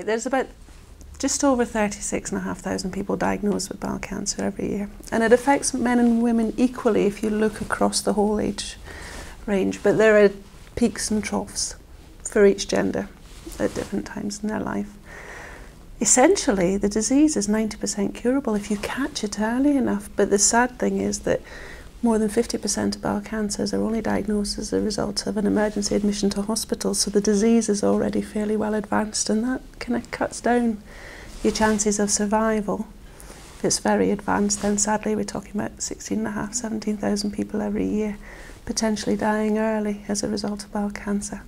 There's about just over 36,500 people diagnosed with bowel cancer every year, and it affects men and women equally if you look across the whole age range, but there are peaks and troughs for each gender at different times in their life. Essentially, the disease is 90% curable if you catch it early enough, but the sad thing is that more than 50% of bowel cancers are only diagnosed as a result of an emergency admission to hospital, so the disease is already fairly well advanced, and that kind of cuts down your chances of survival. If it's very advanced, then sadly we're talking about 16,500, 17,000 people every year potentially dying early as a result of bowel cancer.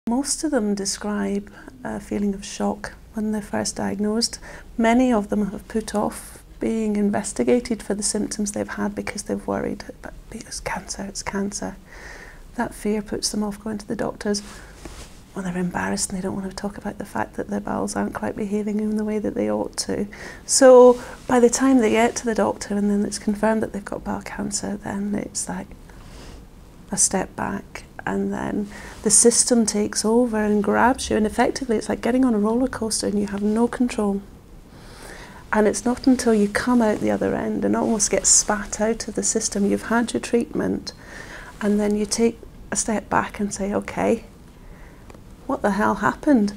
Most of them describe a feeling of shock when they're first diagnosed. Many of them have put off being investigated for the symptoms they've had because they've worried about it's cancer. That fear puts them off going to the doctors. Well, they're embarrassed and they don't want to talk about the fact that their bowels aren't quite behaving in the way that they ought to. So by the time they get to the doctor and then it's confirmed that they've got bowel cancer, then it's like a step back, and then the system takes over and grabs you, and effectively it's like getting on a roller coaster and you have no control. And it's not until you come out the other end and almost get spat out of the system, you've had your treatment, and then you take a step back and say, okay, what the hell happened?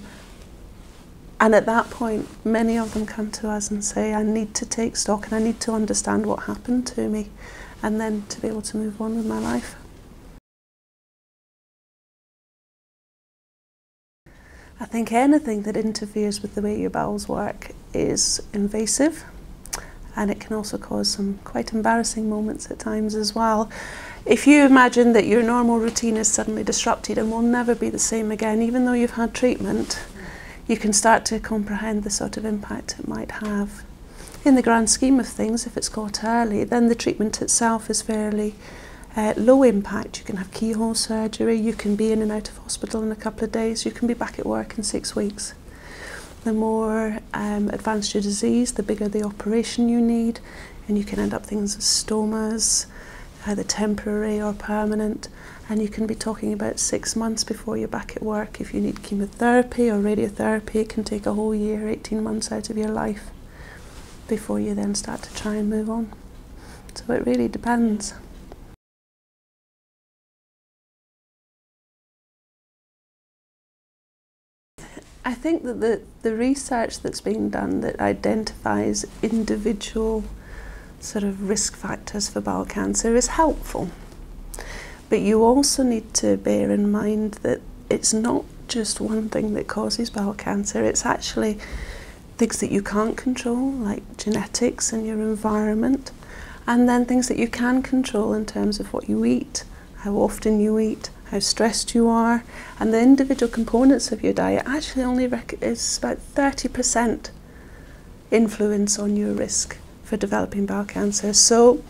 And at that point, many of them come to us and say, I need to take stock and I need to understand what happened to me, and then to be able to move on with my life. I think anything that interferes with the way your bowels work is invasive, and it can also cause some quite embarrassing moments at times as well. If you imagine that your normal routine is suddenly disrupted and will never be the same again, even though you've had treatment, you can start to comprehend the sort of impact it might have. In the grand scheme of things, if it's caught early, then the treatment itself is fairly low impact. You can have keyhole surgery, you can be in and out of hospital in a couple of days, you can be back at work in 6 weeks. The more advanced your disease, the bigger the operation you need, and you can end up things with stomas, either temporary or permanent, and you can be talking about 6 months before you're back at work. If you need chemotherapy or radiotherapy, it can take a whole year, 18 months out of your life before you then start to try and move on. So it really depends. I think that the research that's being done that identifies individual sort of risk factors for bowel cancer is helpful. But you also need to bear in mind that it's not just one thing that causes bowel cancer, it's actually things that you can't control, like genetics and your environment, and then things that you can control in terms of what you eat, how often you eat, how stressed you are, and the individual components of your diet actually only is about 30% influence on your risk for developing bowel cancer. So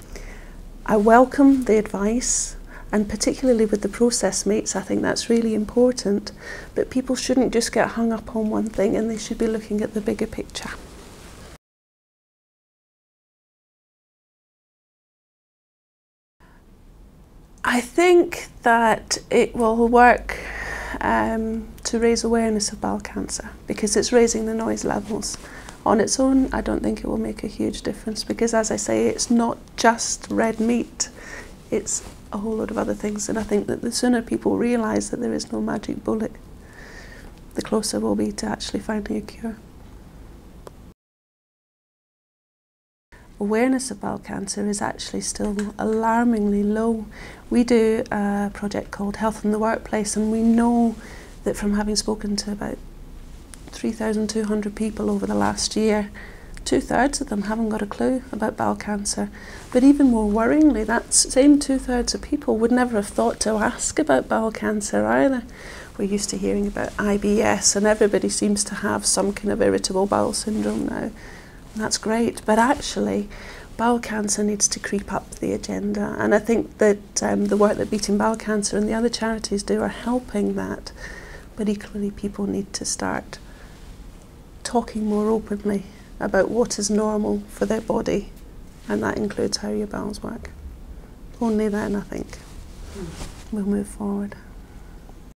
I welcome the advice, and particularly with the processed meats, I think that's really important, but people shouldn't just get hung up on one thing, and they should be looking at the bigger picture. I think that it will work to raise awareness of bowel cancer, because it's raising the noise levels. On its own, I don't think it will make a huge difference, because as I say, it's not just red meat, it's a whole lot of other things, and I think that the sooner people realise that there is no magic bullet, the closer we'll be to actually finding a cure. Awareness of bowel cancer is actually still alarmingly low. We do a project called Health in the Workplace, and we know that from having spoken to about 3,200 people over the last year, 2/3 of them haven't got a clue about bowel cancer. But even more worryingly, that same 2/3 of people would never have thought to ask about bowel cancer either. We're used to hearing about IBS, and everybody seems to have some kind of irritable bowel syndrome now. That's great, but actually bowel cancer needs to creep up the agenda, and I think that the work that Beating Bowel Cancer and the other charities do are helping that, but equally people need to start talking more openly about what is normal for their body, and that includes how your bowels work. Only then, I think, we'll move forward.